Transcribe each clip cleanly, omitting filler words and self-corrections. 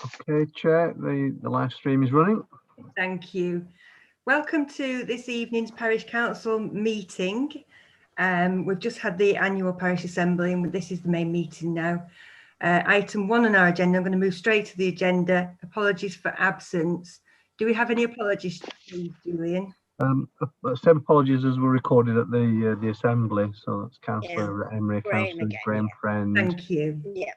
Okay, Chair, the live stream is running. Thank you. Welcome to this evening's Parish Council meeting. We've just had the annual Parish Assembly and this is the main meeting now. Item 1 on our agenda, I'm going to move straight to the agenda. Apologies for absence. Do we have any apologies, please, Julian? Same apologies as were recorded at the Assembly. So that's Councillor Emery, Councillor Graham Friend. Thank you. Yeah.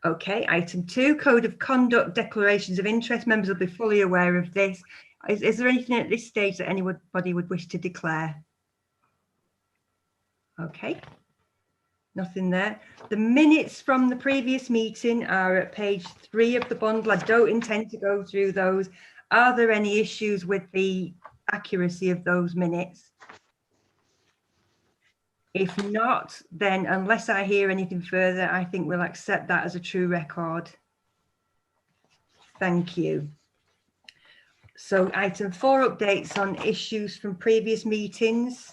Okay, item 2, Code of Conduct, Declarations of Interest. Members will be fully aware of this. Is there anything at this stage that anybody would wish to declare? Okay, nothing there. The minutes from the previous meeting are at page 3 of the bundle. I don't intend to go through those. Are there any issues with the accuracy of those minutes? If not, then unless I hear anything further, I think we'll accept that as a true record. Thank you. So item 4, updates on issues from previous meetings.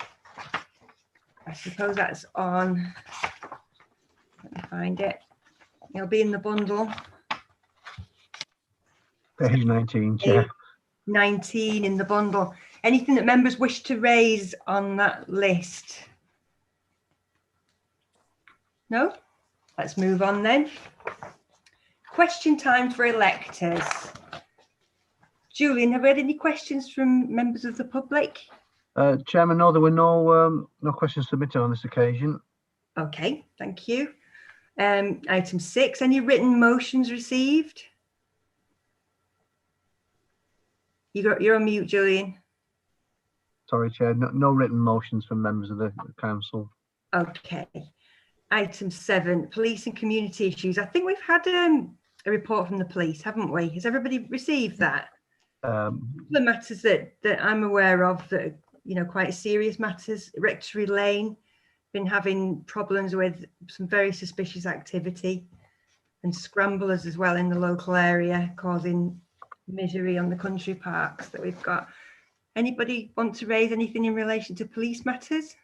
I suppose that's on, let me find it. It'll be in the bundle. Page 19, Chair. 19 in the bundle. Anything that members wish to raise on that list? No? Let's move on then. Question time for electors. Julian, have we had any questions from members of the public? Chairman, no, there were no questions submitted on this occasion. Okay, thank you. Item 6, any written motions received? You're on mute, Julian. Sorry, Chair, no written motions from members of the council. Okay. Item 7, police and community issues. I think we've had a report from the police, haven't we? Has everybody received that? The matters that I'm aware of that are, you know, quite serious matters. Rectory Lane, been having problems with some very suspicious activity, and scramblers as well in the local area, causing misery on the country parks that we've got. Anybody want to raise anything in relation to police matters?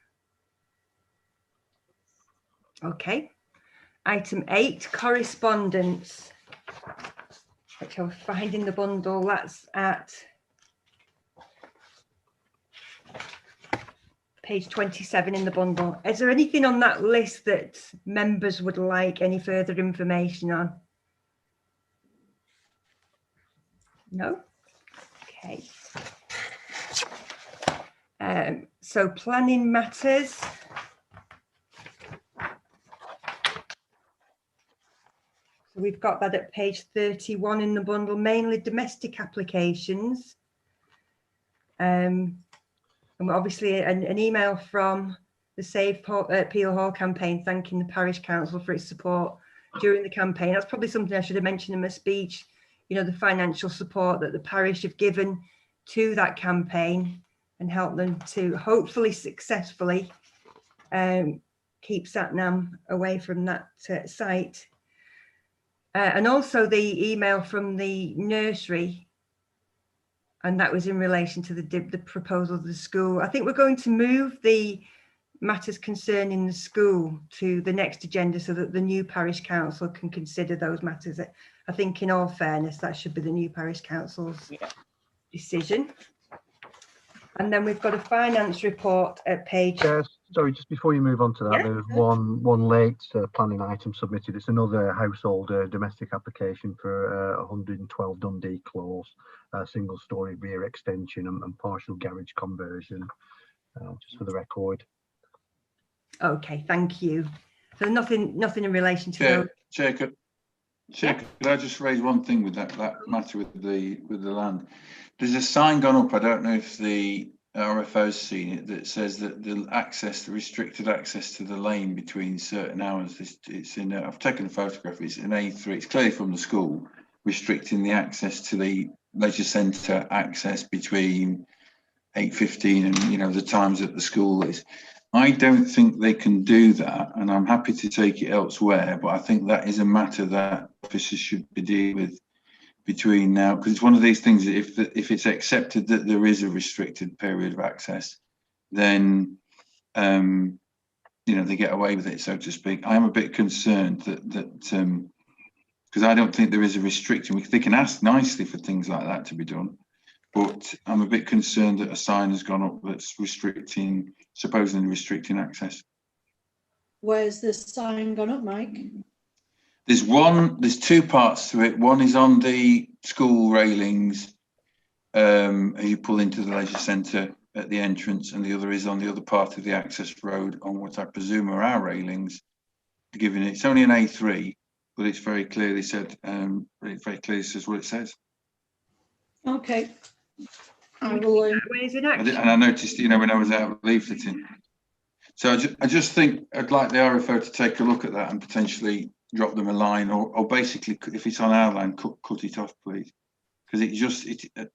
Okay. Item 8, correspondence, which I'll find in the bundle. That's at page 27 in the bundle. Is there anything on that list that members would like any further information on? No? Okay. So planning matters. We've got that at page 31 in the bundle, mainly domestic applications. And obviously an email from the Save Peel Hall campaign thanking the Parish Council for its support during the campaign. That's probably something I should have mentioned in my speech, you know, the financial support that the parish have given to that campaign and help them to hopefully successfully keep Satnam away from that site. And also the email from the nursery, and that was in relation to the proposal of the school. I think we're going to move the matters concerning the school to the next agenda so that the new parish council can consider those matters. I think in all fairness, that should be the new parish council's decision. And then we've got a finance report at page... Sorry, just before you move on to that, there's one late planning item submitted. It's another household domestic application for 112 Dundee Close, single story rear extension and partial garage conversion, just for the record. Okay, thank you. So nothing in relation to Chair, could I just raise one thing with that matter with the land? There's a sign gone up, I don't know if the RFO's seen it, that says that the restricted access to the lane between certain hours, it's in I've taken a photograph, it's in A3, it's clearly from the school, restricting the access to the leisure centre access between 8:15 and, you know, the times that the school is. I don't think they can do that, and I'm happy to take it elsewhere, but I think that is a matter that officers should be dealing with between now, because it's one of these things that if it's accepted that there is a restricted period of access, then you know, they get away with it, so to speak. I'm a bit concerned that because I don't think there is a restriction. They can ask nicely for things like that to be done, but I'm a bit concerned that a sign has gone up that's supposedly restricting access. Where's the sign gone up, Mike? There's two parts to it. One is on the school railings as you pull into the leisure centre at the entrance, and the other is on the other part of the access road on what I presume are our railings. Given it's only an A3, but it's very clearly said, it very clearly says what it says. Okay. I will. And I noticed, when I was out leafleting. So I just think I'd like the RFO to take a look at that and potentially drop them a line, or basically, if it's on our line, cut it off, please. Because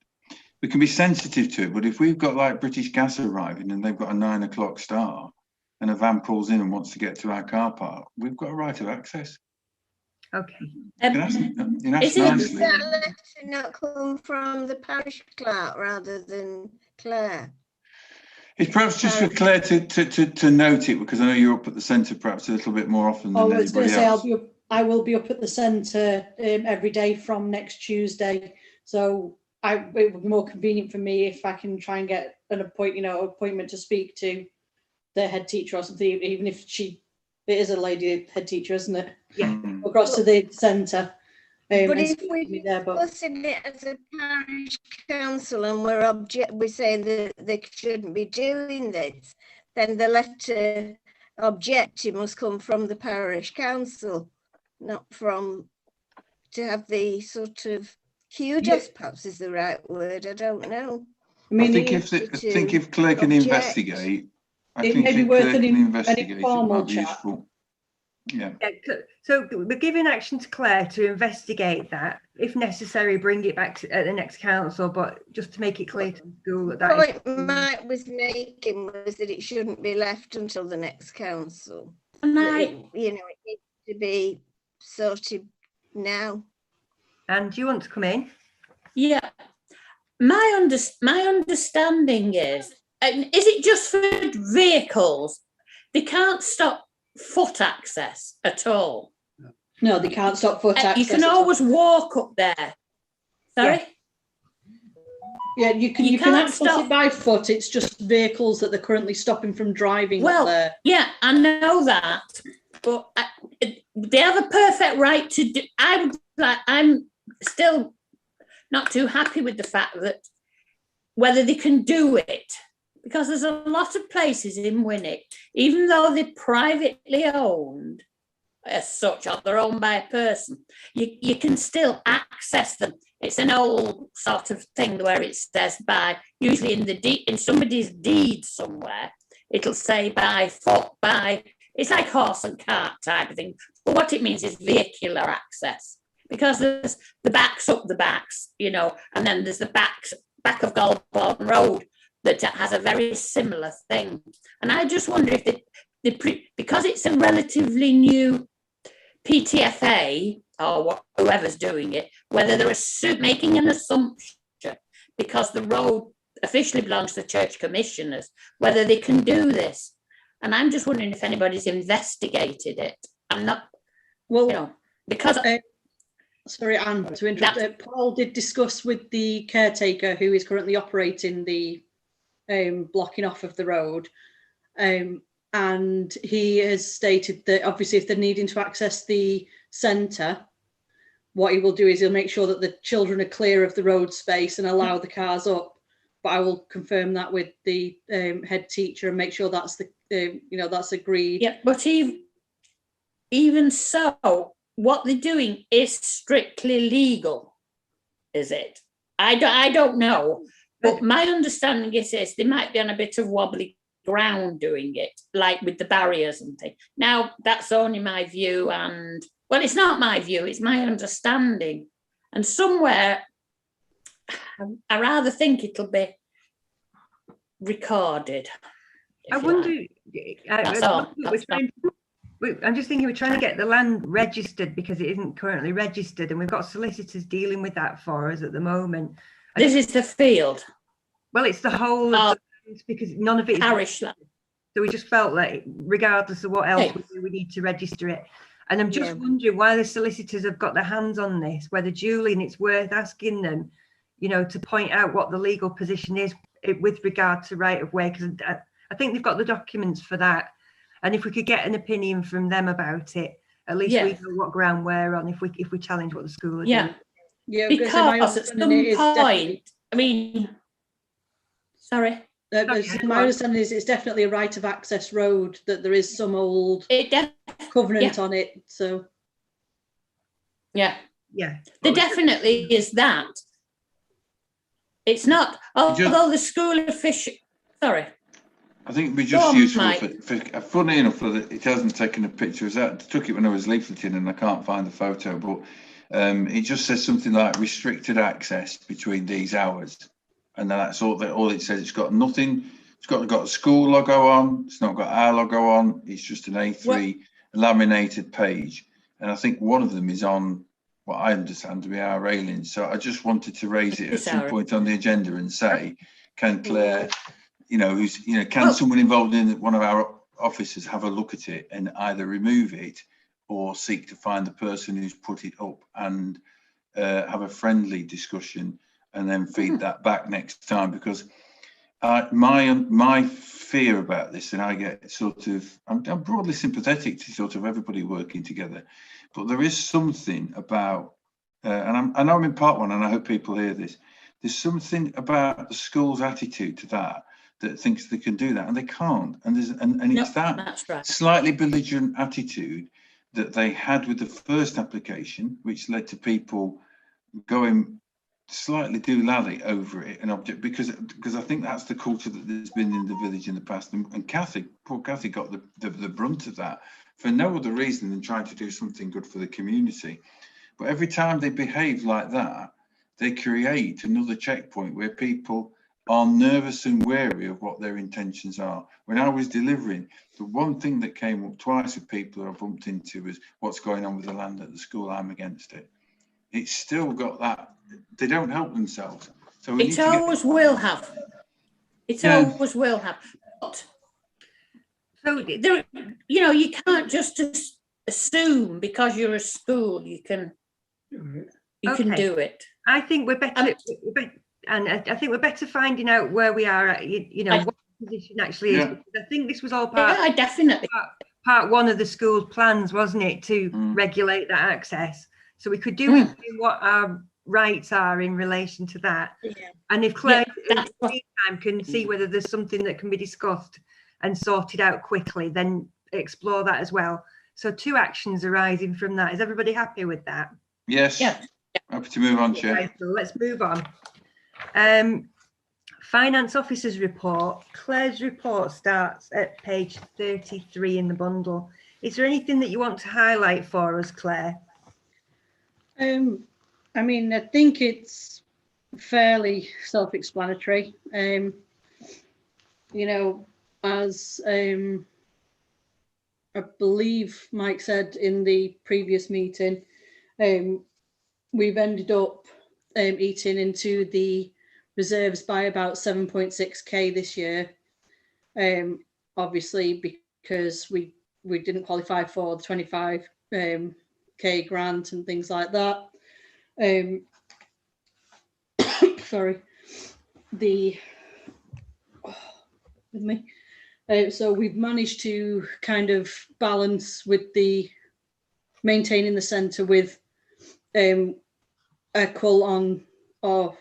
we can be sensitive to it, but if we've got like British Gas arriving and they've got a 9 o'clock start and a van pulls in and wants to get to our car park, we've got a right of access. Okay. Is that letter not come from the parish clerk rather than Claire? It's perhaps just for Claire to note it, because I know you're up at the centre perhaps a little bit more often than anybody else. I will be up at the centre every day from next Tuesday, so it would be more convenient for me if I can try and get an appointment to speak to the head teacher or something, even if it is a lady head teacher, isn't it? Yeah. Across to the centre. But if we're discussing it as a parish council and we're saying that they shouldn't be doing this, then the letter objecting must come from the parish council, not to have the sort of kudos, perhaps is the right word. I don't know. I think if Claire can investigate, it may be worth an informal chat. Yeah. So we're giving action to Claire to investigate that. If necessary, bring it back at the next council, but just to make it clear to the school that the point Mike was making was that it shouldn't be left until the next council. And it needs to be sorted now. And do you want to come in? Yeah. My understanding is it just for vehicles? They can't stop foot access at all. No, they can't stop foot access. You can always walk up there. Sorry? Yeah, you can access it by foot. It's just vehicles that they're currently stopping from driving up there. Yeah, I know that, but they have a perfect right to do. I'm still not too happy with the fact that whether they can do it, because there's a lot of places in Winwick, even though they're privately owned as such, or they're owned by a person, you can still access them. It's an old sort of thing where it says usually in somebody's deed somewhere, it'll say by foot, it's like horse and cart type of thing. But what it means is vehicular access, because there's the backs up the backs, and then there's the back of Goldborn Road that has a very similar thing. And I just wonder if because it's a relatively new PTFA or whoever's doing it, whether they're making an assumption, because the road officially belongs to the church commissioners, whether they can do this. And I'm just wondering if anybody's investigated it. I'm not, because... sorry, Anne, to interrupt. Paul did discuss with the caretaker who is currently operating the blocking off of the road, and he has stated that obviously if they're needing to access the centre, what he will do is he'll make sure that the children are clear of the road space and allow the cars up. But I will confirm that with the head teacher and make sure that's that's agreed. Yeah, but even so, what they're doing is strictly legal, is it? I don't know. But my understanding is this, they might be on a bit of wobbly ground doing it, like with the barriers and things. Now, that's only my view, and, well, it's not my view, it's my understanding. And somewhere, I rather think it'll be recorded. I wonder, I'm just thinking we're trying to get the land registered because it isn't currently registered, and we've got solicitors dealing with that for us at the moment. This is the field. Well, it's the whole of the land, because none of it is parish land. So we just felt like, regardless of what else we do, we need to register it. And I'm just Yeah. wondering why the solicitors have got their hands on this, whether Julian, it's worth asking them, you know, to point out what the legal position is with regard to right of way, because I think they've got the documents for that. And if we could get an opinion from them about it, at least we know what ground we're on if we challenge what the school are doing. Yeah, Because at some point, I mean, sorry. My understanding is it's definitely a right of access road, that there is some old covenant on it. So yeah, there definitely is that. It's not, although the school official, sorry. I think it'd be just useful for funny enough that it hasn't taken a picture. I took it when I was leafleting and I can't find the photo, but it just says something like restricted access between these hours. And then that's all it says. It's got nothing. It's got a school logo on. It's not got our logo on. It's just an A3 laminated page. And I think one of them is on what I understand to be our railings. So I just wanted to raise it at some point on the agenda and say, can Claire, can someone involved in one of our officers have a look at it and either remove it or seek to find the person who's put it up and have a friendly discussion and then feed that back next time? Because my fear about this, and I get sort of, I'm broadly sympathetic to sort of everybody working together, but there is something about, and I know I'm in part one, and I hope people hear this. There's something about the school's attitude to that thinks they can do that, and they can't. And it's that slightly belligerent attitude that they had with the first application, which led to people going slightly doolally over it, because I think that's the culture that there's been in the village in the past. And poor Kathy got the brunt of that for no other reason than trying to do something good for the community. But every time they behave like that, they create another checkpoint where people are nervous and wary of what their intentions are. When I was delivering, the one thing that came up twice with people who I bumped into was what's going on with the land at the school. I'm against it. It's still got that. They don't help themselves. So it always will have. It always will have. But so there, you can't just assume because you're a school you can do it. I think we're better, and I think we're better finding out where we are at. What the position actually is. Because I think this was all part one of the school's plans, wasn't it, to regulate that access. So we could do with what our rights are in relation to that. And if Claire in the meantime can see whether there's something that can be discussed and sorted out quickly, then explore that as well. So 2 actions arising from that. Is everybody happy with that? Yes. Yeah. Happy to move on, Chair. Right, so let's move on. Finance Officer's report. Claire's report starts at page 33 in the bundle. Is there anything that you want to highlight for us, Claire? I mean, I think it's fairly self-explanatory. As I believe Mike said in the previous meeting, we've ended up eating into the reserves by about 7.6k this year. Obviously, because we didn't qualify for the 25k grant and things like that. Sorry, so we've managed to kind of balance with the maintaining the centre with a call on, or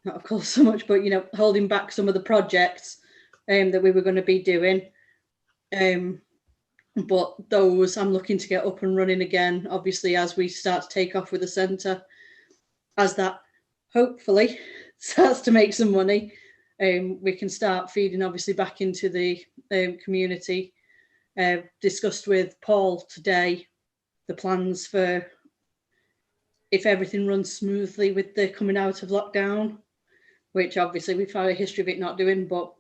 not a call so much, but holding back some of the projects that we were going to be doing. But those I'm looking to get up and running again, obviously, as we start to take off with the centre, as that hopefully starts to make some money. We can start feeding obviously back into the community. Discussed with Paul today the plans for if everything runs smoothly with the coming out of lockdown, which obviously we've had a history of it not doing, but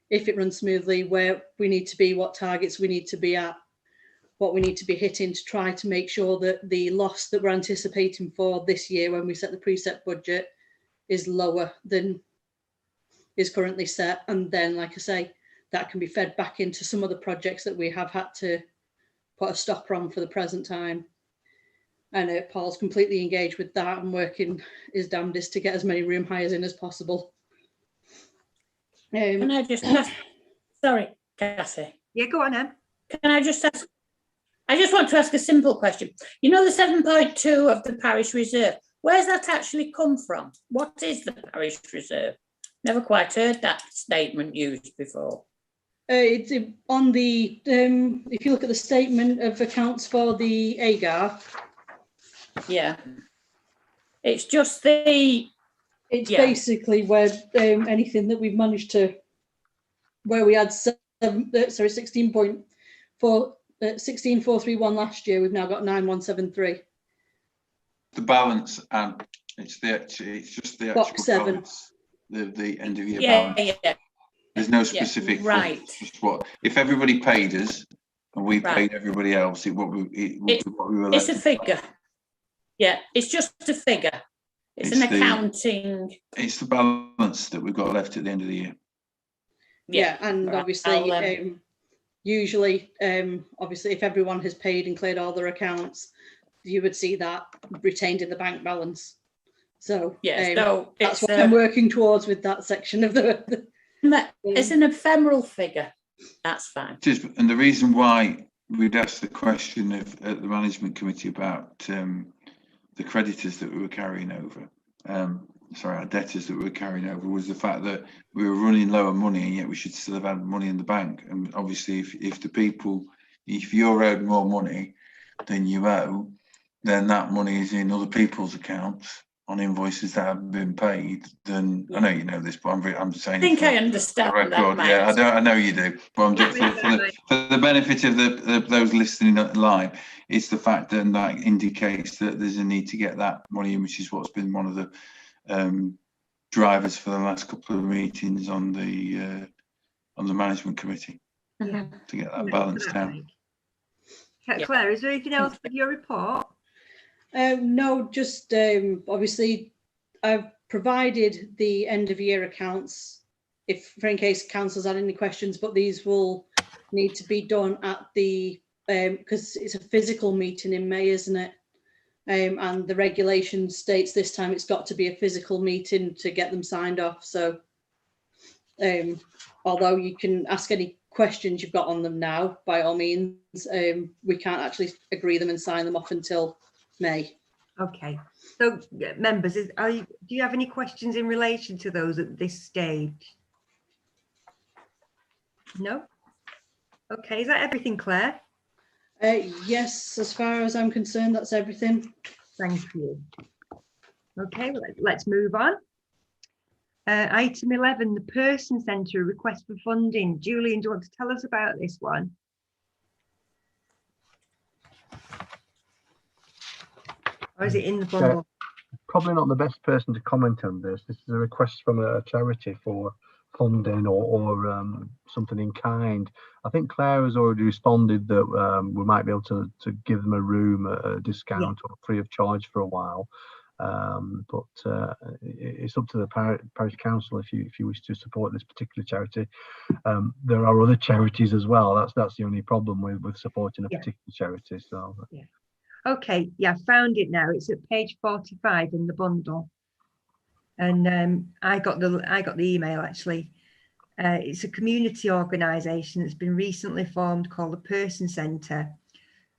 if it runs smoothly, where we need to be, what targets we need to be at, what we need to be hitting to try to make sure that the loss that we're anticipating for this year when we set the preset budget is lower than is currently set. And then, like I say, that can be fed back into some of the projects that we have had to put a stopper on for the present time. And Paul's completely engaged with that and working his damnedest to get as many room hires in as possible. Can I just ask, sorry, Cassie. Yeah, go on, Em. Can I just ask, I just want to ask a simple question. You know the 7.2 of the parish reserve, where's that actually come from? What is the parish reserve? Never quite heard that statement used before. It's on the, if you look at the statement of accounts for the AGAR. Yeah. It's just the... It's basically where anything that we've managed to, where we had 16,431 last year, we've now got 9,173. The balance, and it's just the Box actual 7. balance, the end of year balance. Yeah. There's no specific right. It's just what if everybody paid us and we paid everybody else, what we were. It's a figure. Yeah, it's just a figure. It's an accounting. It's the balance that we've got left at the end of the year. Yeah, and obviously, usually, obviously, if everyone has paid and cleared all their accounts, you would see that retained in the bank balance. So that's what I'm working towards with that section of the. It's an ephemeral figure. That's fine. And the reason why we'd asked the question at the management committee about the creditors that we were carrying over, our debtors that we were carrying over, was the fact that we were running low on money and yet we should still have had money in the bank. And obviously, if you're owed more money than you owe, then that money is in other people's accounts on invoices that have been paid. Then I know you know this, but I'm saying. I think I understand that. Yeah, I know you do. But I'm just for the benefit of those listening live, it's the fact that indicates that there's a need to get that money in, which is what's been one of the drivers for the last couple of meetings on the management committee to get that balance down. Claire, is there anything else with your report? No, just obviously I've provided the end of year accounts in case council's had any questions, but these will need to be done at the because it's a physical meeting in May, isn't it? And the regulation states this time it's got to be a physical meeting to get them signed off. So although you can ask any questions you've got on them now, by all means, we can't actually agree them and sign them off until May. Okay, so members, do you have any questions in relation to those at this stage? No? Okay, is that everything, Claire? Yes, as far as I'm concerned, that's everything. Thank you. Okay, let's move on. Item 11, the Person Centre request for funding. Julian, do you want to tell us about this one? Or is it in the bundle? Probably not the best person to comment on this. This is a request from a charity for funding or something in kind. I think Claire has already responded that we might be able to give them a room at a discount or free of charge for a while. But it's up to the parish council if you wish to support this particular charity. There are other charities as well. That's the only problem with supporting a particular charity. So okay, yeah, found it now. It's at page 45 in the bundle, and I got the email actually. It's a community organisation that's been recently formed called the Person Centre,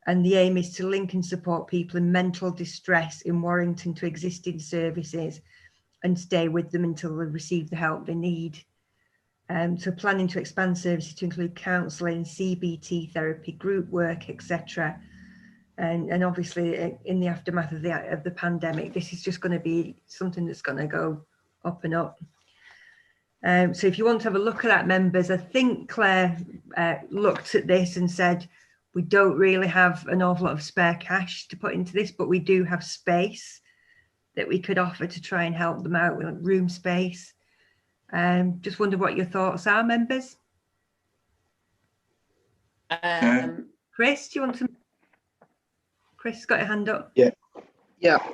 and the aim is to link and support people in mental distress in Warrington to existing services and stay with them until they receive the help they need. So planning to expand services to include counselling, CBT therapy, group work, etc. And obviously in the aftermath of the pandemic, this is just going to be something that's going to go up and up. So if you want to have a look at that, members, I think Claire looked at this and said, we don't really have an awful lot of spare cash to put into this, but we do have space that we could offer to try and help them out with room space. Just wonder what your thoughts are, members. Chris, do you want to? Chris got your hand up. Yeah.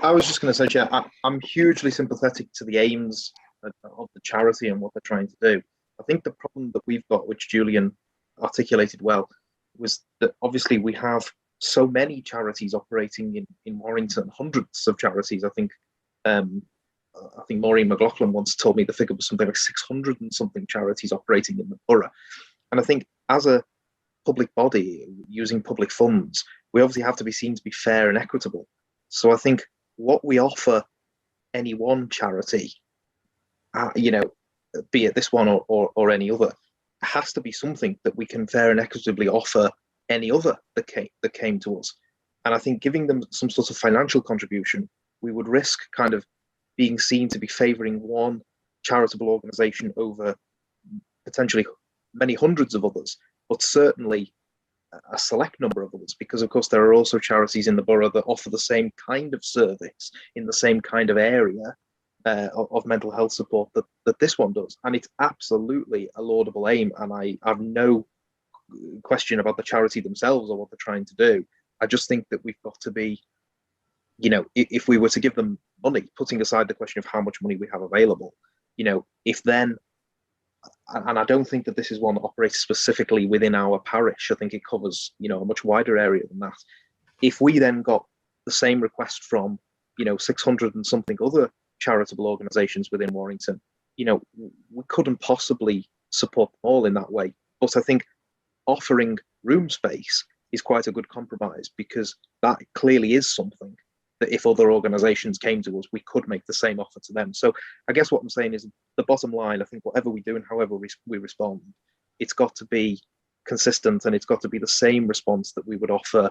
I was just going to say, Chair, I'm hugely sympathetic to the aims of the charity and what they're trying to do. I think the problem that we've got, which Julian articulated well, was that obviously we have so many charities operating in Warrington, hundreds of charities. I think Maureen McLaughlin once told me the figure was something like 600 and something charities operating in the borough. And I think as a public body using public funds, we obviously have to be seen to be fair and equitable. So I think what we offer any one charity, be it this one or any other, has to be something that we can fair and equitably offer any other that came to us. And I think giving them some sort of financial contribution, we would risk kind of being seen to be favouring one charitable organisation over potentially many hundreds of others, but certainly a select number of others, because of course there are also charities in the borough that offer the same kind of service in the same kind of area of mental health support that this one does. And it's absolutely a laudable aim, and I have no question about the charity themselves or what they're trying to do. I just think that we've got to be, if we were to give them money, putting aside the question of how much money we have available, if then, and I don't think that this is one that operates specifically within our parish, I think it covers, a much wider area than that. If we then got the same request from, 600 and something other charitable organisations within Warrington, we couldn't possibly support them all in that way. But I think offering room space is quite a good compromise, because that clearly is something that if other organisations came to us, we could make the same offer to them. So I guess what I'm saying is, the bottom line, I think whatever we do and however we respond, it's got to be consistent, and it's got to be the same response that we would offer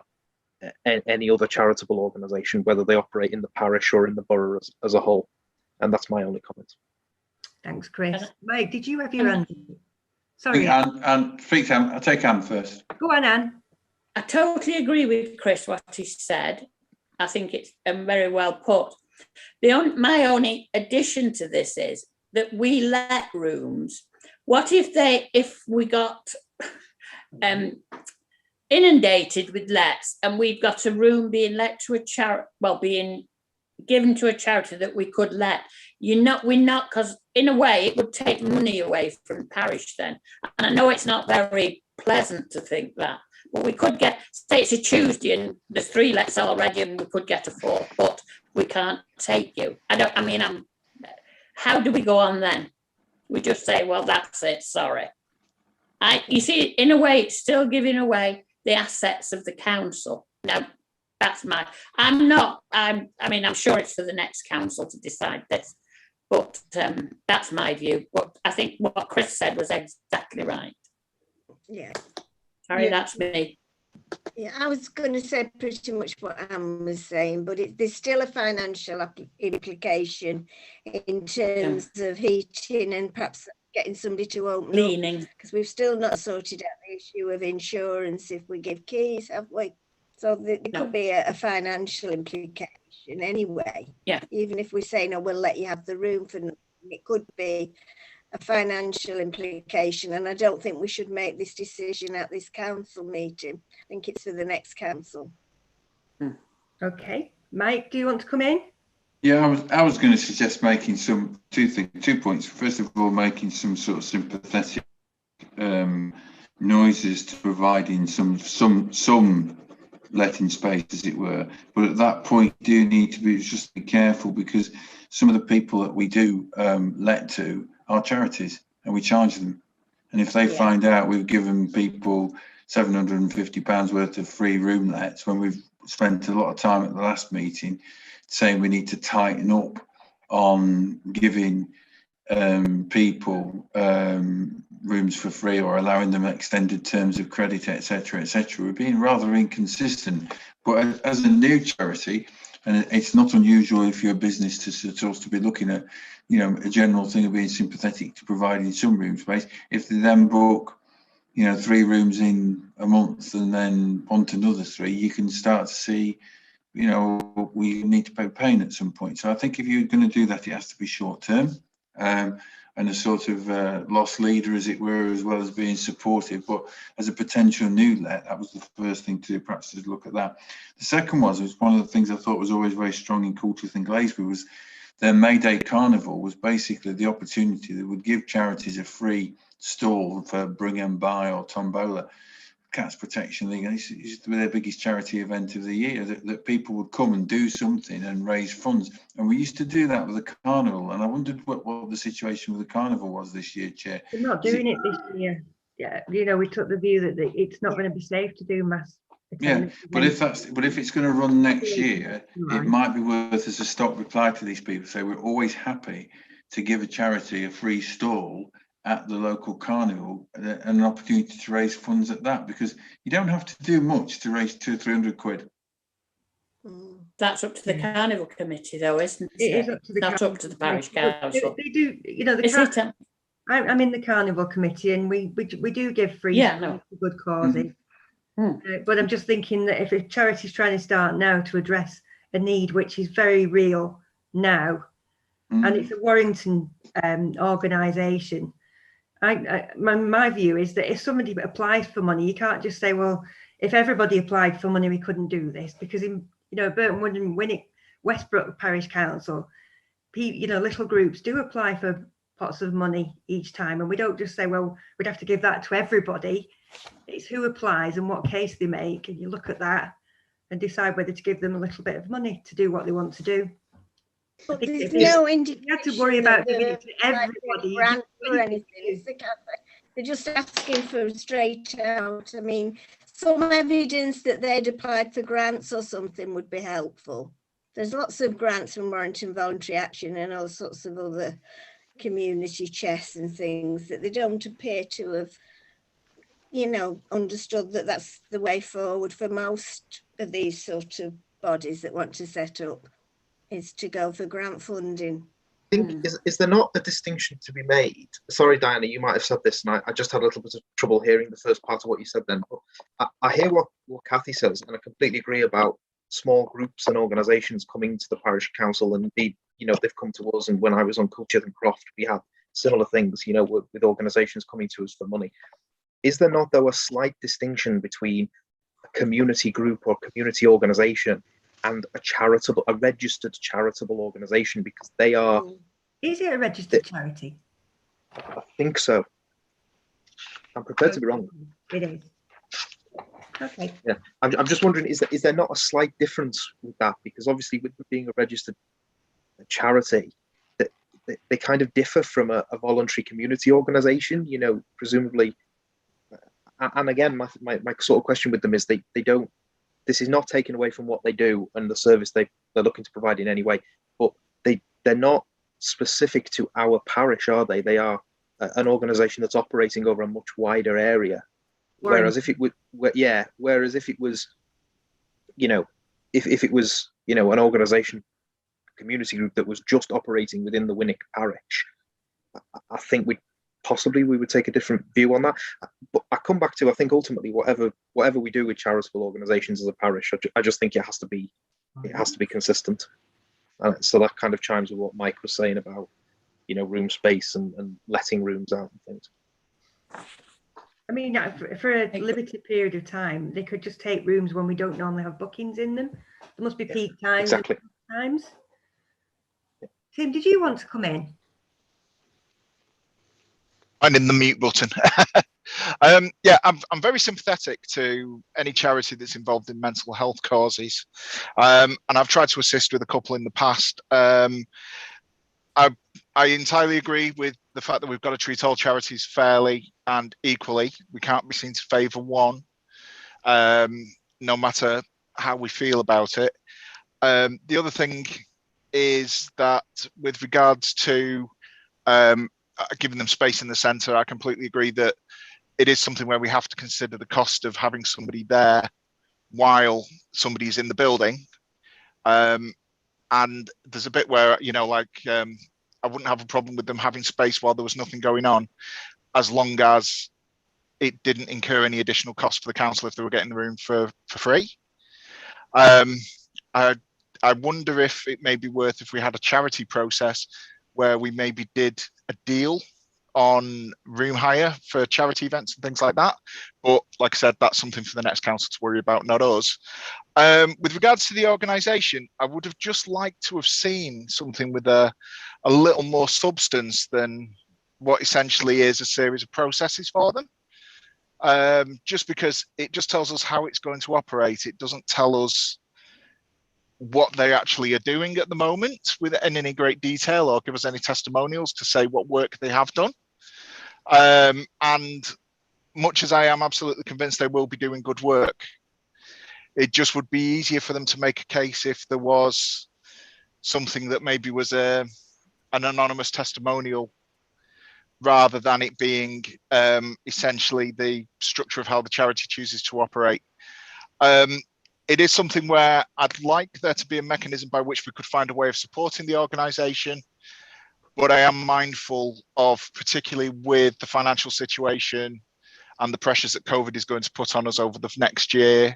any other charitable organisation, whether they operate in the parish or in the borough as a whole. And that's my only comment. Thanks, Chris. Mike, did you have your hand? Sorry. Anne, speak, Anne. I'll take Anne first. Go on, Anne. I totally agree with Chris, what he said. I think it's very well put. My only addition to this is that we let rooms. What if we got inundated with lets, and we've got a room being let to a charity, being given to a charity that we could let? We're not, because in a way it would take money away from the parish then. And I know it's not very pleasant to think that, but we could say it's a Tuesday and there's 3 lets already, and we could get a 4th, but we can't take you. How do we go on then? We just say, well, that's it, sorry. You see, in a way, it's still giving away the assets of the council. Now, that's I'm sure it's for the next council to decide this, but that's my view. But I think what Chris said was exactly right. Yeah. Sorry, that's me. Yeah, I was going to say pretty much what Anne was saying, but there's still a financial implication in terms of heating and perhaps getting somebody to open up, because we've still not sorted out the issue of insurance if we give keys, have we? So there could be a financial implication anyway. Yeah. Even if we say, no, we'll let you have the room for nothing, it could be a financial implication. And I don't think we should make this decision at this council meeting. I think it's for the next council. Okay. Mike, do you want to come in? Yeah, I was going to suggest making 2 points. First of all, making some sort of sympathetic noises to providing some letting space, as it were. But at that point, you do need to be careful, because some of the people that we do let to are charities, and we charge them. And if they find out we've given people £750 worth of free room lets, when we've spent a lot of time at the last meeting saying we need to tighten up on giving people rooms for free or allowing them extended terms of credit, etc., etc., we're being rather inconsistent. But as a new charity, and it's not unusual if you're a business to be looking at, a general thing of being sympathetic to providing some room space. If they then book, 3 rooms in a month and then want another 3, you can start to see, we need to pay pain at some point. So I think if you're going to do that, it has to be short term. And a sort of lost leader, as it were, as well as being supportive. But as a potential new let, that was the first thing to do, perhaps, to look at that. The second was one of the things I thought was always very strong in Coultworth and Glasgow was their May Day Carnival was basically the opportunity that would give charities a free stall for Bring and Buy or Tombola. Cats Protection League, and it's their biggest charity event of the year, that people would come and do something and raise funds. And we used to do that with the carnival, and I wondered what the situation with the carnival was this year, Chair. We're not doing it this year. Yeah, you know, we took the view that it's not going to be safe to do mass. Yeah, but if it's going to run next year, it might be worth as a stock reply to these people. So we're always happy to give a charity a free stall at the local carnival and an opportunity to raise funds at that, because you don't have to do much to raise 200 or 300 quid. That's up to the carnival committee, though, isn't it? It is up to the Not up to the parish council. They do, you know. I'm in the carnival committee, and we do give free for good causes. But I'm just thinking that if a charity's trying to start now to address a need which is very real now, and it's a Warrington organisation, my view is that if somebody applies for money, you can't just say, well, if everybody applied for money, we couldn't do this, because in Burton Wood and Winwick, Westbrook Parish Council, little groups do apply for pots of money each time, and we don't just say, well, we'd have to give that to everybody. It's who applies and what case they make, and you look at that and decide whether to give them a little bit of money to do what they want to do. But there's no indication. You have to worry about giving it to everybody. Or anything. They're just asking for a straight out. I mean, some evidence that they'd applied for grants or something would be helpful. There's lots of grants from Warrington Voluntary Action and all sorts of other community chests and things that they don't appear to have, understood that that's the way forward for most of these sort of bodies that want to set up, is to go for grant funding. I think, is there not a distinction to be made? Sorry, Diana, you might have said this, and I just had a little bit of trouble hearing the first part of what you said then. But I hear what Kathy says, and I completely agree about small groups and organisations coming to the parish council, and indeed, they've come to us. And when I was on Culture and Croft, we had similar things, with organisations coming to us for money. Is there not, though, a slight distinction between a community group or community organisation and a registered charitable organisation, because they are... Is it a registered charity? I think so. I'm prepared to be wrong. It is. Okay. Yeah, I'm just wondering, is there not a slight difference with that? Because obviously with being a registered charity, they kind of differ from a voluntary community organisation, presumably. And again, my sort of question with them is they don't, this is not taken away from what they do and the service they're looking to provide in any way, but they're not specific to our parish, are they? They are an organisation that's operating over a much wider area. Right. Whereas if it was, if it was, if it was, an organisation, community group that was just operating within the Winwick parish, I think we would take a different view on that. But I come back to, I think ultimately whatever we do with charitable organisations as a parish, I just think it has to be consistent. So that kind of chimes with what Mike was saying about, room space and letting rooms out and things. I mean, for a limited period of time, they could just take rooms when we don't normally have bookings in them. There must be peak times. Exactly. Times. Tim, did you want to come in? I'm in the mute button. I'm very sympathetic to any charity that's involved in mental health causes, and I've tried to assist with a couple in the past. I entirely agree with the fact that we've got to treat all charities fairly and equally. We can't be seen to favour one, no matter how we feel about it. The other thing is that with regards to giving them space in the centre, I completely agree that it is something where we have to consider the cost of having somebody there while somebody's in the building. And there's a bit where, I wouldn't have a problem with them having space while there was nothing going on, as long as it didn't incur any additional cost for the council if they were getting the room for free. I wonder if it may be worth, if we had a charity process where we maybe did a deal on room hire for charity events and things like that. But like I said, that's something for the next council to worry about, not us. With regards to the organisation, I would have just liked to have seen something with a little more substance than what essentially is a series of processes for them. just because it just tells us how it's going to operate. It doesn't tell us what they actually are doing at the moment in any great detail, or give us any testimonials to say what work they have done. And much as I am absolutely convinced they will be doing good work, it just would be easier for them to make a case if there was something that maybe was an anonymous testimonial, rather than it being essentially the structure of how the charity chooses to operate. It is something where I'd like there to be a mechanism by which we could find a way of supporting the organisation, but I am mindful of, particularly with the financial situation and the pressures that COVID is going to put on us over the next year,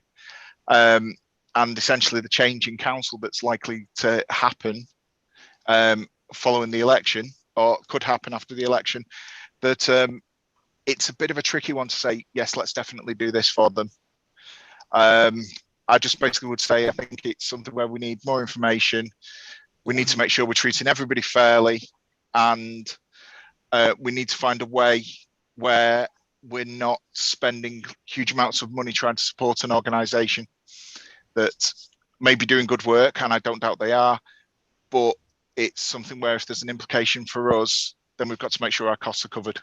and essentially the change in council that's likely to happen following the election, or could happen after the election, that it's a bit of a tricky one to say, yes, let's definitely do this for them. I just basically would say, I think it's something where we need more information. We need to make sure we're treating everybody fairly, and we need to find a way where we're not spending huge amounts of money trying to support an organisation that may be doing good work, and I don't doubt they are, but it's something where if there's an implication for us, then we've got to make sure our costs are covered.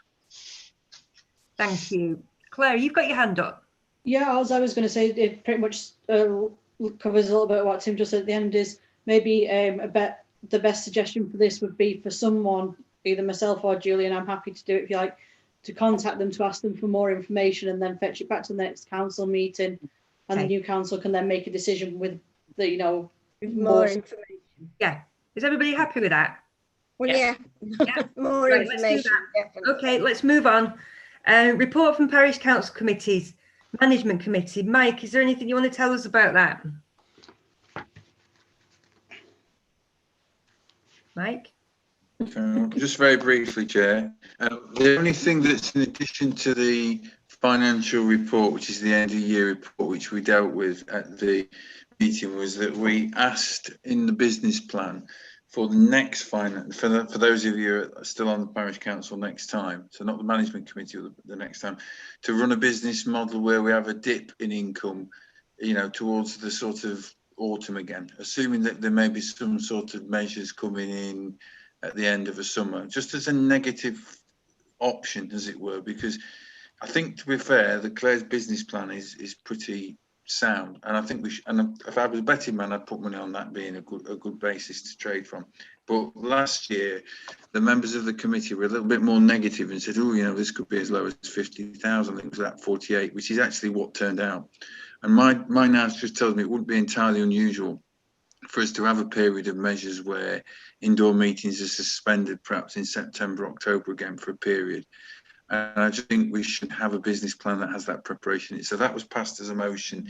Thank you. Claire, you've got your hand up. Yeah, as I was going to say, it pretty much covers a little bit of what Tim just said at the end. Is maybe the best suggestion for this would be for someone, either myself or Julie, and I'm happy to do it if you like, to contact them to ask them for more information, and then fetch it back to the next council meeting, and the new council can then make a decision with the, you know, more information. Yeah, is everybody happy with that? Well, yeah. More right, information. Definitely. Okay, let's move on. Report from Parish Council Committees, Management Committee. Mike, is there anything you want to tell us about that? Mike? Just very briefly, Chair. The only thing that's in addition to the financial report, which is the end of year report, which we dealt with at the meeting, was that we asked in the business plan for the next finance, for those of you who are still on the parish council next time, so not the management committee, or the next time, to run a business model where we have a dip in income, you know, towards the sort of autumn again, assuming that there may be some sort of measures coming in at the end of the summer, just as a negative option, as it were, because I think, to be fair, the Claire's business plan is pretty sound, and I think we should, and if I was a betting man, I'd put money on that being a good basis to trade from. But last year, the members of the committee were a little bit more negative and said, oh, you know, this could be as low as 50,000. I think it was at 48, which is actually what turned out. And my now just tells me it wouldn't be entirely unusual for us to have a period of measures where indoor meetings are suspended, perhaps in September, October again for a period. And I just think we should have a business plan that has that preparation. So that was passed as a motion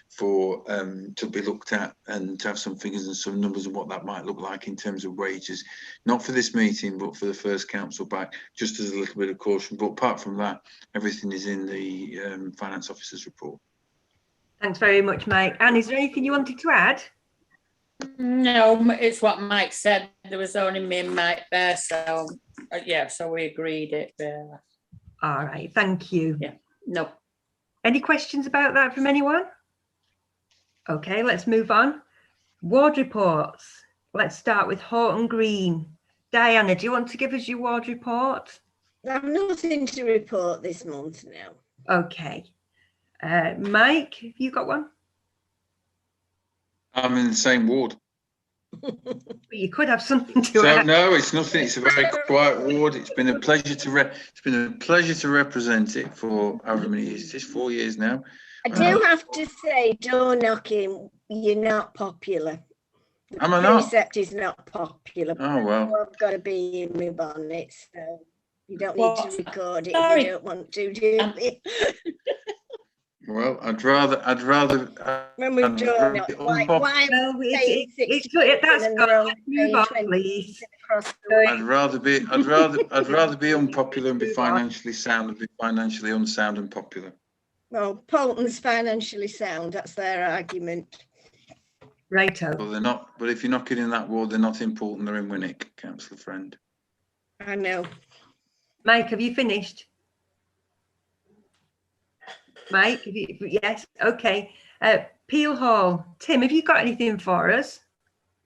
for to be looked at, and to have some figures and some numbers of what that might look like in terms of wages, not for this meeting, but for the first council back, just as a little bit of caution. But apart from that, everything is in the finance officer's report. Thanks very much, Mike. Anne, is there anything you wanted to add? No, it's what Mike said. There was only me and Mike there, so yeah, so we agreed it. All right, thank you. Yeah, no. Any questions about that from anyone? Okay, let's move on. Ward reports. Let's start with Horton Green. Diana, do you want to give us your ward report? I've nothing to report this month now. Okay. Mike, have you got one? I'm in the same ward. You could have something to add. No, it's nothing. It's a very quiet ward. It's been a pleasure to represent it for however many years. It's 4 years now. I do have to say, door knocking, you're not popular. Am I not? Precept is not popular. Oh well. I've got to be in my bonnet, so you don't need to record it if you don't want to, do you? Well, I'd rather. When we've done it, why it's good. That's good. Move on, please. I'd rather be unpopular and be financially sound and be financially unsound and popular. Well, Polton's financially sound. That's their argument. Righto. Well, they're not. But if you're knocking in that ward, they're not in Polton. They're in Winwick, councillor friend. I know. Mike, have you finished? Mike, yes, okay. Peel Hall, Tim, have you got anything for us?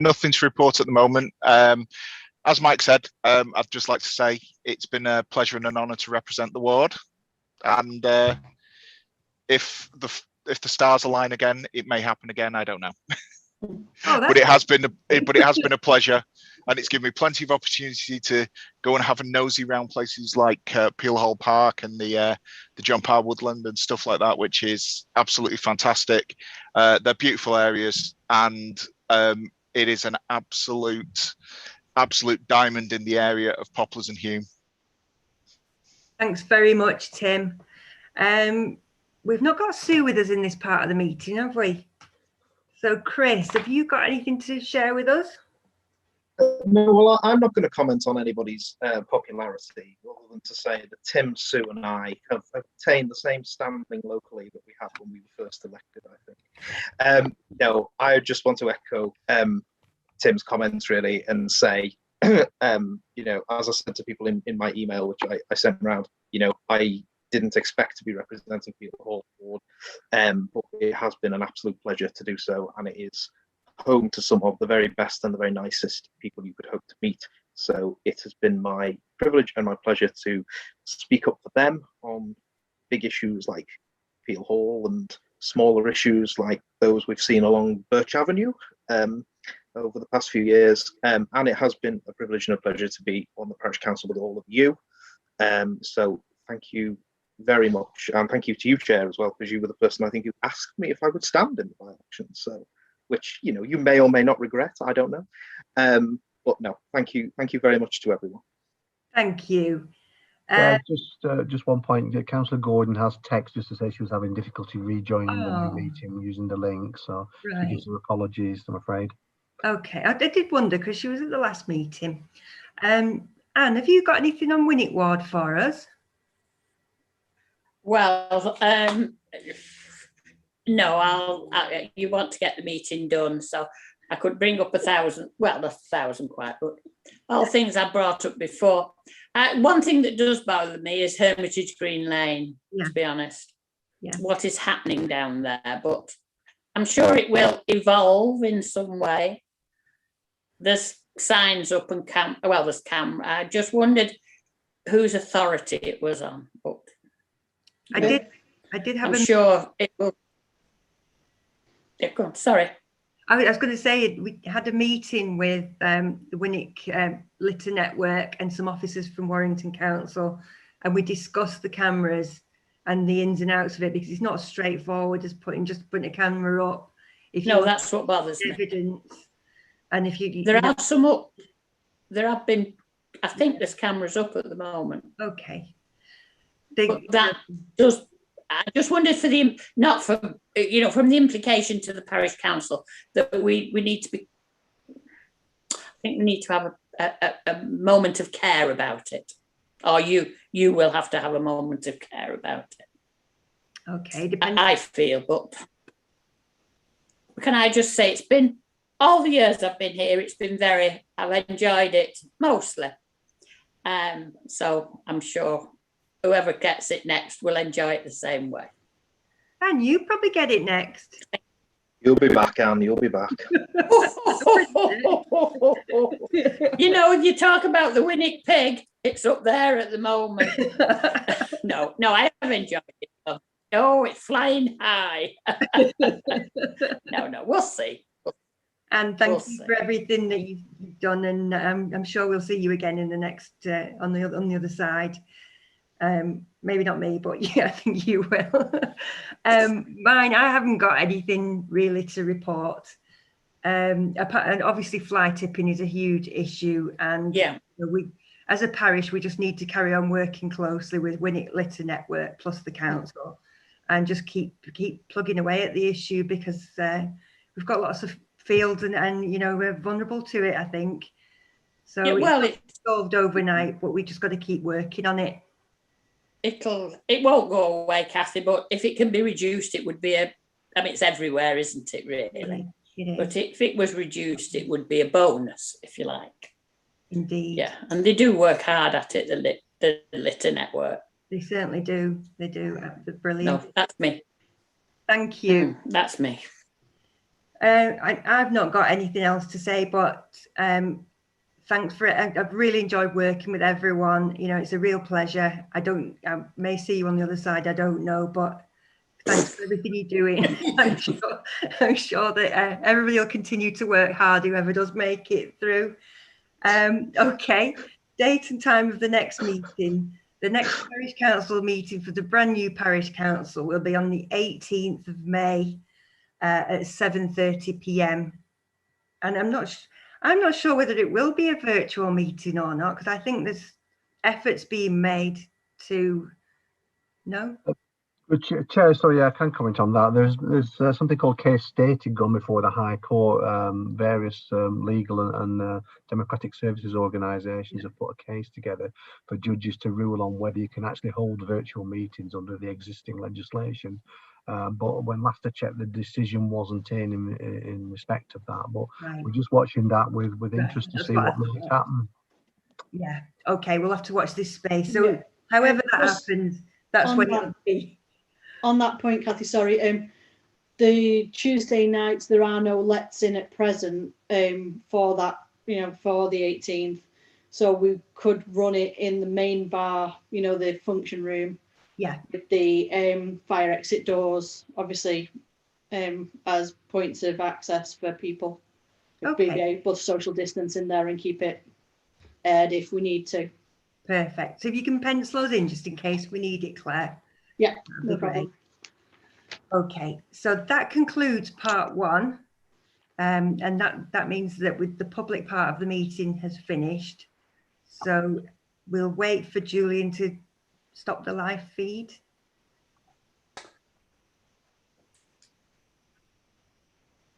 Nothing to report at the moment. As Mike said, I'd just like to say it's been a pleasure and an honour to represent the ward. And if the stars align again, it may happen again. I don't know. But it has been a pleasure, and it's given me plenty of opportunity to go and have a nosy round places like Peel Hall Park and the John Parr Woodland and stuff like that, which is absolutely fantastic. They're beautiful areas, and it is an absolute diamond in the area of poplars and hume. Thanks very much, Tim. We've not got Sue with us in this part of the meeting, have we? So, Chris, have you got anything to share with us? No, well, I'm not going to comment on anybody's popularity, other than to say that Tim, Sue and I have obtained the same standing locally that we had when we were first elected, I think. No, I just want to echo Tim's comments, really, and say, you know, as I said to people in my email, which I sent around, you know, I didn't expect to be representing Peel Hall Ward, but it has been an absolute pleasure to do so, and it is home to some of the very best and the very nicest people you could hope to meet. So it has been my privilege and my pleasure to speak up for them on big issues like Peel Hall and smaller issues like those we've seen along Birch Avenue over the past few years. And it has been a privilege and a pleasure to be on the parish council with all of you. So thank you very much, and thank you to you, Chair, as well, because you were the person I think who asked me if I would stand in the by-election. So, which, you know, you may or may not regret, I don't know. But no, thank you very much to everyone. Thank you. Just one point. Councillor Gordon has text just to say she was having difficulty rejoining the new meeting using the link, so she gives her apologies, I'm afraid. Okay, I did wonder because she was at the last meeting. Anne, have you got anything on Winwick Ward for us? Well, no, you want to get the meeting done, so I could bring up 1,000, well, not 1,000 quite, but all things I brought up before. One thing that does bother me is Hermitage Green Lane, to be honest. Yeah. What is happening down there, but I'm sure it will evolve in some way. There's signs up and there's camera. I just wondered whose authority it was on, but I did have I'm sure it will. Yeah, go on, sorry. I was going to say we had a meeting with the Winwick Litter Network and some officers from Warrington Council, and we discussed the cameras and the ins and outs of it, because it's not as straightforward as putting a camera up. That's what bothers me. Evidence, and if you there are some up, there have been. I think there's cameras up at the moment. Okay. But that does. I just wondered from the implication to the parish council that we need to be. I think we need to have a moment of care about it, or you will have to have a moment of care about it. Okay. I feel, but can I just say it's been all the years I've been here. It's been I've enjoyed it mostly, so I'm sure whoever gets it next will enjoy it the same way. And you probably get it next. You'll be back, Anne, you'll be back. You know, you talk about the Winwick pig, it's up there at the moment. No, I have enjoyed it. Oh, it's flying high. No, we'll see. And thank you for everything that you've done, and I'm sure we'll see you again in the next on the other side. Maybe not me, but yeah, I think you will. Mine, I haven't got anything really to report. And obviously fly tipping is a huge issue, and we, as a parish, we just need to carry on working closely with Winwick Litter Network plus the council, and just keep plugging away at the issue, because we've got lots of fields and you know, we're vulnerable to it, I think. So it's not solved overnight, but we just got to keep working on it. It won't go away, Kathy, but if it can be reduced, it would be it's everywhere, isn't it, really? It is. But if it was reduced, it would be a bonus, if you like. Indeed. Yeah, and they do work hard at it, the Litter Network. They certainly do. They do. Brilliant. No, that's me. Thank you. That's me. I've not got anything else to say, but thanks for it. I've really enjoyed working with everyone. You know, it's a real pleasure. I may see you on the other side, I don't know, but thanks for everything you're doing. I'm sure that everybody will continue to work hard, whoever does make it through. Okay, date and time of the next meeting. The next parish council meeting for the brand new parish council will be on the 18th of May at 7:30 p.m. And I'm not sure whether it will be a virtual meeting or not, because I think there's efforts being made to. No. Chair, sorry, I can comment on that. There's something called case stated gone before the High Court. Various legal and democratic services organisations have put a case together for judges to rule on whether you can actually hold virtual meetings under the existing legislation. But when last I checked, the decision wasn't in respect of that. But we're just watching that with interest to see what might happen. Yeah. Okay. We'll have to watch this space. So, however that happens, that's when it'll be. On that point, Kathy, sorry, the Tuesday nights there are no lets in at present for that, for the 18th. So we could run it in the main bar, the function room. Yeah. With the fire exit doors, obviously, as points of access for people. Okay. Be able to social distance in there and keep it aired if we need to. Perfect. So if you can pencil us in just in case we need it, Claire. Yeah, no problem. Okay, so that concludes part one. And that means that with the public part of the meeting has finished. So we'll wait for Julian to stop the live feed.